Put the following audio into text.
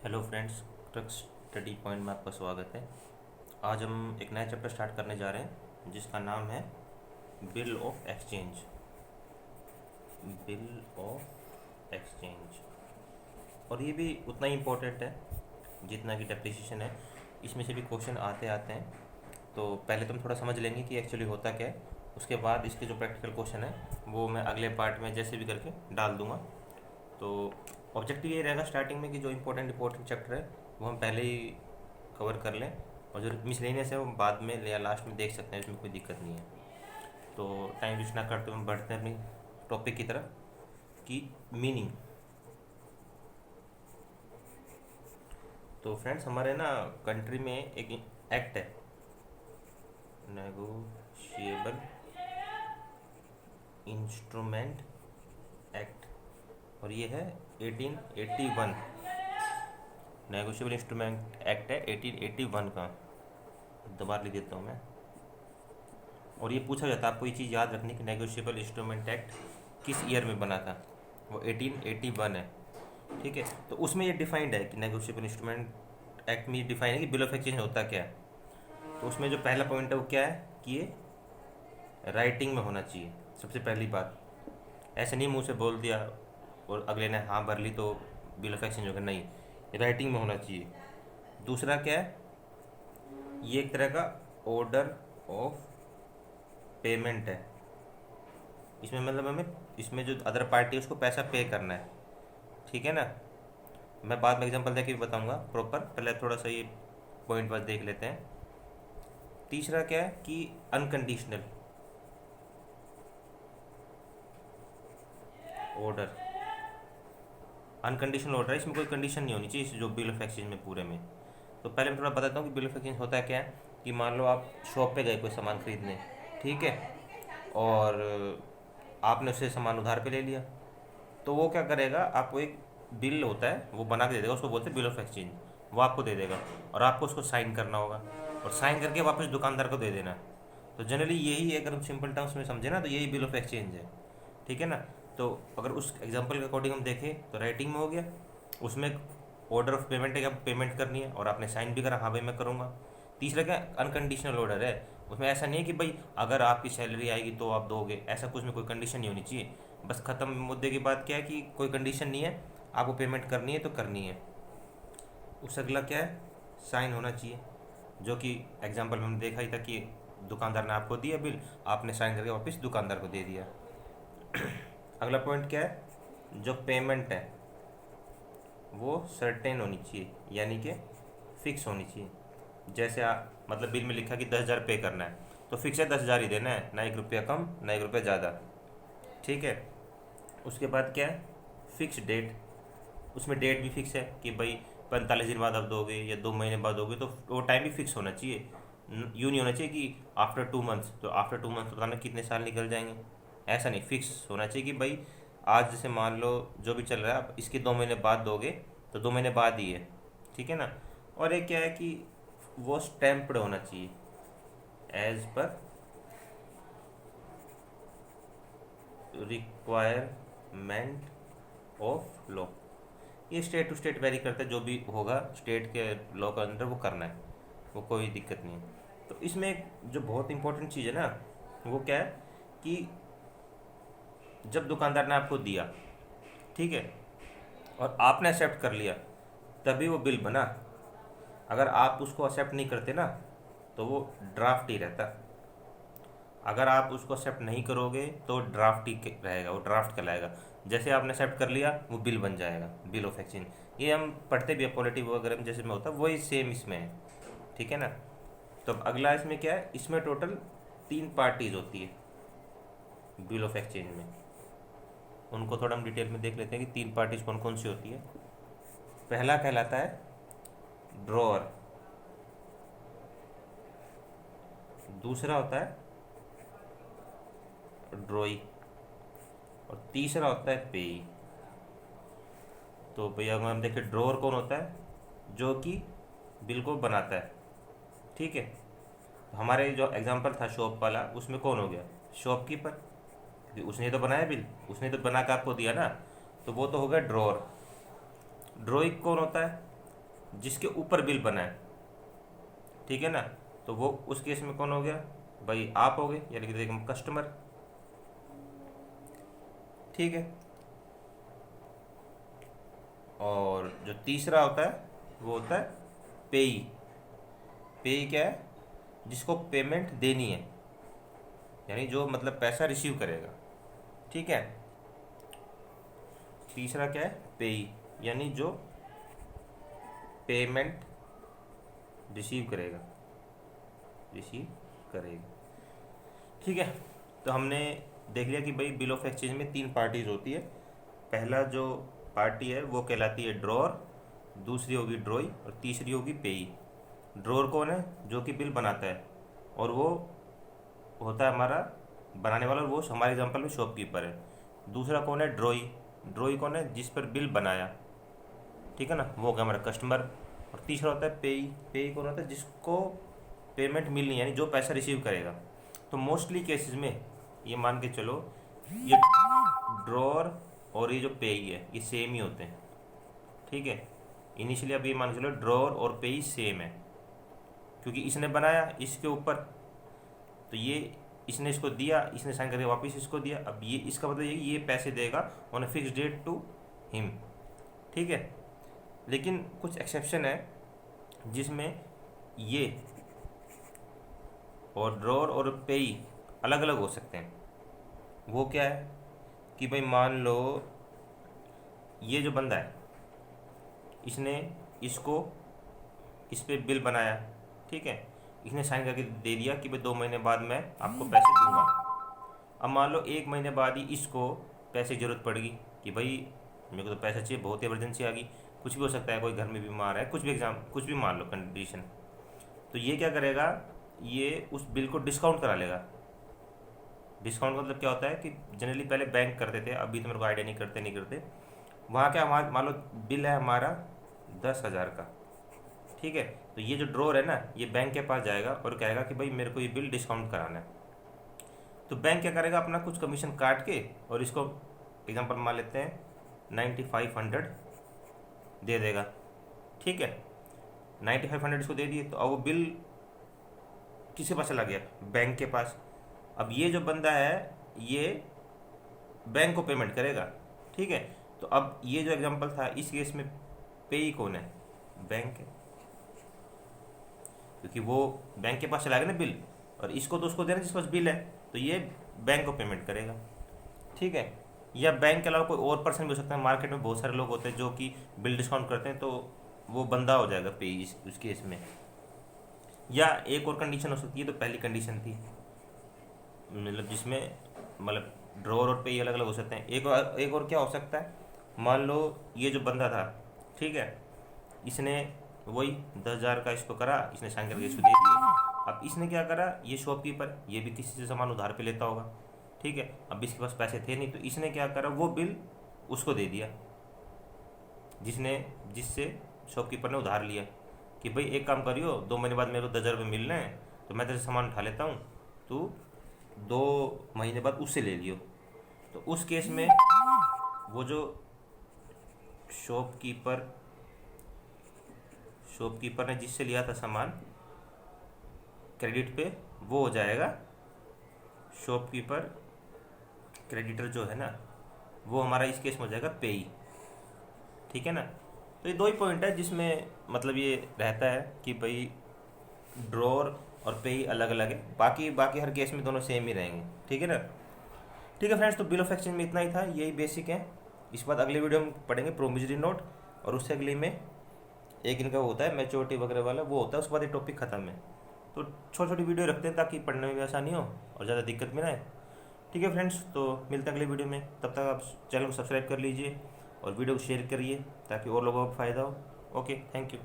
Hello friends, truck study point में आपका स्वागत है। आज हम एक नया चैप्टर स्टार्ट करने जा रहे हैं जिसका नाम है bill of exchange. Bill of exchange, और ये भी उतना ही इम्पोर्टेंट है जितना कि डेप्रिसिएशन है। इसमें से भी क्वेश्चन आते आते हैं, तो पहले तो हम थोड़ा समझ लेंगे कि एक्चुअली होता क्या है। उसके बाद इसके जो प्रैक्टिकल क्वेश्चन है वो मैं अगले पार्ट में जैसे भी करके डाल दूँगा। तो ऑब्जेक्टिव ये रहेगा स्टार्टिंग में कि जो इम्पोर्टेंट चैप्टर है वो हम पहले ही कवर कर लें, और जो मिसलेनियस है वो बाद में या लास्ट में देख सकते हैं, इसमें कोई दिक्कत नहीं है। तो टाइम वेस्ट ना करते हुए हम बढ़ते हैं अपनी टॉपिक की तरफ कि मीनिंग। तो फ्रेंड्स, हमारे ना कंट्री में एक एक्ट है, नेगोशिएबल इंस्ट्रूमेंट एक्ट, और ये है 1881। नेगोशिएबल इंस्ट्रूमेंट एक्ट है 1881 का। दोबारा लिख देता हूँ मैं। और ये पूछा जाता है, आपको ये चीज़ याद रखनी कि नेगोशिएबल इंस्ट्रूमेंट एक्ट किस ईयर में बना था। वो 1881 है, ठीक है। तो उसमें ये डिफाइंड है कि नेगोशिएबल इंस्ट्रूमेंट एक्ट में ये डिफाइन है कि बिल ऑफ एक्सचेंज होता क्या है। तो उसमें जो पहला पॉइंट है वो क्या है कि ये राइटिंग में होना चाहिए। सबसे पहली बात, ऐसे नहीं मुंह से बोल दिया और अगले ने हाँ भर ली तो बिल ऑफ एक्सचेंज होगा, नहीं, राइटिंग में होना चाहिए। दूसरा क्या है, ये एक तरह का ऑर्डर ऑफ पेमेंट है। इसमें मतलब हमें, इसमें जो अदर पार्टी है उसको पैसा पे करना है, ठीक है ना। मैं बाद में एग्जांपल देके भी बताऊंगा प्रॉपर, पहले थोड़ा सा ये पॉइंट बस देख लेते हैं। तीसरा क्या है कि अनकंडीशनल ऑर्डर। अनकंडीशनल ऑर्डर है, इसमें कोई कंडीशन नहीं होनी चाहिए इस जो बिल ऑफ एक्सचेंज में पूरे में। तो पहले मैं थोड़ा बताता हूँ कि बिल ऑफ एक्सचेंज होता क्या है। कि मान लो आप शॉप पे गए कोई सामान खरीदने, ठीक है, और आपने उससे सामान उधार पे ले लिया, तो वो क्या करेगा, आपको एक बिल होता है वो बना के दे देगा, उसको बोलते हैं बिल ऑफ एक्सचेंज। वो आपको दे देगा और आपको उसको साइन करना होगा, और साइन करके वापस दुकानदार को दे देना। तो जनरली यही है, अगर हम सिंपल टर्म्स में समझे ना, तो यही बिल ऑफ एक्सचेंज है, ठीक है ना। तो अगर उस एग्जांपल के अकॉर्डिंग हम देखें तो राइटिंग में हो गया, उसमें ऑर्डर ऑफ पेमेंट है कि आप पेमेंट करनी है और आपने साइन भी करा, हाँ भाई मैं करूँगा। तीसरा क्या, अनकंडीशनल ऑर्डर है। उसमें ऐसा नहीं है कि भाई अगर आपकी सैलरी आएगी तो आप दोगे, ऐसा कुछ में कोई कंडीशन नहीं होनी चाहिए। बस ख़त्म मुद्दे की बात क्या है कि कोई कंडीशन नहीं है, आपको पेमेंट करनी है तो करनी है। उससे अगला क्या है, साइन होना चाहिए, जो कि एग्जांपल में हमने देखा ही था कि दुकानदार ने आपको दिया बिल, आपने साइन करके वापस दुकानदार को दे दिया। अगला पॉइंट क्या है, जो पेमेंट है वो सर्टेन होनी चाहिए, यानी कि फिक्स होनी चाहिए। जैसे मतलब बिल में लिखा कि 10,000 पे करना है, तो फिक्स है 10,000 ही देना है, ना 1 रुपया कम ना 1 रुपया ज़्यादा, ठीक है। उसके बाद क्या है, फिक्स डेट। उसमें डेट भी फिक्स है कि भाई 45 दिन बाद आप दोगे या 2 महीने बाद दोगे, तो वो टाइम भी फिक्स होना चाहिए। यूँ नहीं होना चाहिए कि आफ्टर 2 मंथ्स, तो आफ्टर 2 मंथ्स पता नहीं कितने साल निकल जाएंगे। ऐसा नहीं, फिक्स होना चाहिए कि भाई आज जैसे मान लो जो भी चल रहा है, आप इसके 2 महीने बाद दोगे तो 2 महीने बाद ही है, ठीक है ना। और एक क्या है कि वो स्टैम्प्ड होना चाहिए as per requirement of law. ये स्टेट टू स्टेट वेरी करता है, जो भी होगा स्टेट के लॉ के अंदर वो करना है, वो कोई दिक्कत नहीं है। तो इसमें एक जो बहुत इंपॉर्टेंट चीज़ है ना, वो क्या है कि जब दुकानदार ने आपको दिया, ठीक है, और आपने एक्सेप्ट कर लिया, तभी वो बिल बना। अगर आप उसको एक्सेप्ट नहीं करते ना, तो वो ड्राफ्ट ही रहता। अगर आप उसको एक्सेप्ट नहीं करोगे तो ड्राफ्ट ही रहेगा, वो ड्राफ्ट कहलाएगा। जैसे आपने एक्सेप्ट कर लिया वो बिल बन जाएगा, बिल ऑफ एक्सचेंज। ये हम पढ़ते भी है पॉलिटी वगैरह में, जैसे में होता है वही सेम इसमें है, ठीक है ना। तो अब अगला इसमें क्या है, इसमें टोटल 3 पार्टीज होती है बिल ऑफ एक्सचेंज में। उनको थोड़ा हम डिटेल में देख लेते हैं कि 3 पार्टीज कौन कौन सी होती है। पहला कहलाता है ड्रॉअर, दूसरा होता है ड्रॉई, और तीसरा होता है पेई। तो भैया अगर हम देखें, ड्रॉअर कौन होता है, जो कि बिल को बनाता है, ठीक है। तो हमारे जो एग्जांपल था शॉप वाला, उसमें कौन हो गया, शॉपकीपर, क्योंकि उसने तो बनाया बिल, उसने तो बना के आपको दिया ना, तो वो तो हो गया ड्रॉअर। ड्रॉई कौन होता है, जिसके ऊपर बिल बना है, ठीक है ना। तो वो उस केस में कौन हो गया भाई, आप हो गए, यानी कि देखिए कस्टमर, ठीक है। और जो तीसरा होता है वो होता है पेई। पेई क्या है, जिसको पेमेंट देनी है, यानी जो मतलब पैसा रिसीव करेगा, ठीक है। तीसरा क्या है, पेई, यानी जो पेमेंट रिसीव करेगा, रिसीव करेगा, ठीक है। तो हमने देख लिया कि भाई बिल ऑफ एक्सचेंज में 3 पार्टीज होती है। पहला जो पार्टी है वो कहलाती है ड्रॉर, दूसरी होगी ड्रॉई और तीसरी होगी पेई। ड्रॉर कौन है, जो कि बिल बनाता है, और वो होता है हमारा बनाने वाला, और वो हमारे एग्जांपल में शॉपकीपर है। दूसरा कौन है, ड्रॉई। ड्रॉई कौन है, जिस पर बिल बनाया, ठीक है ना, वो होगा हमारा कस्टमर। और तीसरा होता है पेई। पेई कौन होता है, जिसको पेमेंट मिलनी है, यानी जो पैसा रिसीव करेगा। तो मोस्टली केसेस में ये मान के चलो, ये ड्रॉर और ये जो पेई है ये सेम ही होते हैं, ठीक है। इनिशियली अब ये मान के चलो ड्रॉर और पेई सेम है, क्योंकि इसने बनाया इसके ऊपर, तो ये इसने इसको दिया, इसने साइन करके वापस इसको दिया। अब ये इसका मतलब ये पैसे देगा on a fix date to him, ठीक है। लेकिन कुछ एक्सेप्शन है जिसमें ये और ड्रॉर और पेई अलग अलग हो सकते हैं। वो क्या है कि भाई मान लो ये जो बंदा है, इसने इसको इस पे बिल बनाया, ठीक है, इसने साइन करके दे दिया कि भाई 2 महीने बाद मैं आपको पैसे दूंगा। अब मान लो 1 महीने बाद ही इसको पैसे की ज़रूरत पड़ेगी कि भाई मेरे को तो पैसा चाहिए, बहुत इमरजेंसी आ गई, कुछ भी हो सकता है, कोई घर में बीमार है, कुछ भी एग्जाम, कुछ भी मान लो कंडीशन। तो ये क्या करेगा, ये उस बिल को डिस्काउंट करा लेगा। डिस्काउंट का मतलब क्या होता है कि जनरली पहले बैंक करते थे, अभी तो मेरे को आइडिया नहीं करते। वहाँ क्या, हमारा मान लो बिल है हमारा 10,000 का, ठीक है। तो ये जो ड्रॉर है ना, ये बैंक के पास जाएगा और कहेगा कि भाई मेरे को ये बिल डिस्काउंट कराना है। तो बैंक क्या करेगा, अपना कुछ कमीशन काट के और इसको एग्जांपल मान लेते हैं 9500 दे देगा, ठीक है। 9500 इसको दे दिए, तो अब वो बिल किसके पास चला गया, बैंक के पास। अब ये जो बंदा है ये बैंक को पेमेंट करेगा, ठीक है। तो अब ये जो एग्जांपल था, इस केस में पेई कौन है, बैंक है, क्योंकि वो बैंक के पास चला गया ना बिल, और इसको तो उसको देना जिसके पास बिल है, तो ये बैंक को पेमेंट करेगा, ठीक है। या बैंक के अलावा कोई और पर्सन भी हो सकता है, मार्केट में बहुत सारे लोग होते हैं जो कि बिल डिस्काउंट करते हैं, तो वो बंदा हो जाएगा पेई उस केस में। या एक और कंडीशन हो सकती है, तो पहली कंडीशन थी मतलब जिसमें मतलब ड्रॉर और पेई अलग अलग हो सकते हैं। एक और क्या हो सकता है, मान लो ये जो बंदा था, ठीक है, इसने वही 10,000 का इसको करा, इसने साइन करके इसको दे दिए। अब इसने क्या करा, ये शॉपकीपर, ये भी किसी से सामान उधार पे लेता होगा, ठीक है। अब इसके पास पैसे थे नहीं, तो इसने क्या करा, वो बिल उसको दे दिया जिससे शॉपकीपर ने उधार लिया, कि भाई एक काम करियो, 2 महीने बाद मेरे को 10,000 रुपये मिलने हैं, तो मैं तेरे सामान उठा लेता हूँ, तो 2 महीने बाद उससे ले लियो। तो उस केस में वो जो शॉपकीपर ने जिससे लिया था सामान क्रेडिट पे, वो हो जाएगा शॉपकीपर। क्रेडिटर जो है ना, वो हमारा इस केस में हो जाएगा पेई, ठीक है ना। तो ये 2 ही पॉइंट है जिसमें मतलब ये रहता है कि भाई ड्रॉर और पेई अलग अलग है, बाकी हर केस में दोनों सेम ही रहेंगे, ठीक है ना। ठीक है फ्रेंड्स, तो बिल ऑफ एक्सचेंज में इतना ही था, यही बेसिक है। इस बाद अगले वीडियो में पढ़ेंगे प्रोमिसरी नोट, और उससे अगले में एक इनका होता है मैच्योरिटी वगैरह वाला, वो होता है, उसके बाद ये टॉपिक खत्म है। तो छोटी छोटी वीडियो रखते हैं ताकि पढ़ने में भी आसानी हो और ज़्यादा दिक्कत भी ना आए। ठीक है फ्रेंड्स, तो मिलते हैं अगले वीडियो में, तब तक आप चैनल को सब्सक्राइब कर लीजिए और वीडियो को शेयर करिए ताकि और लोगों को फ़ायदा हो। Okay, thank you.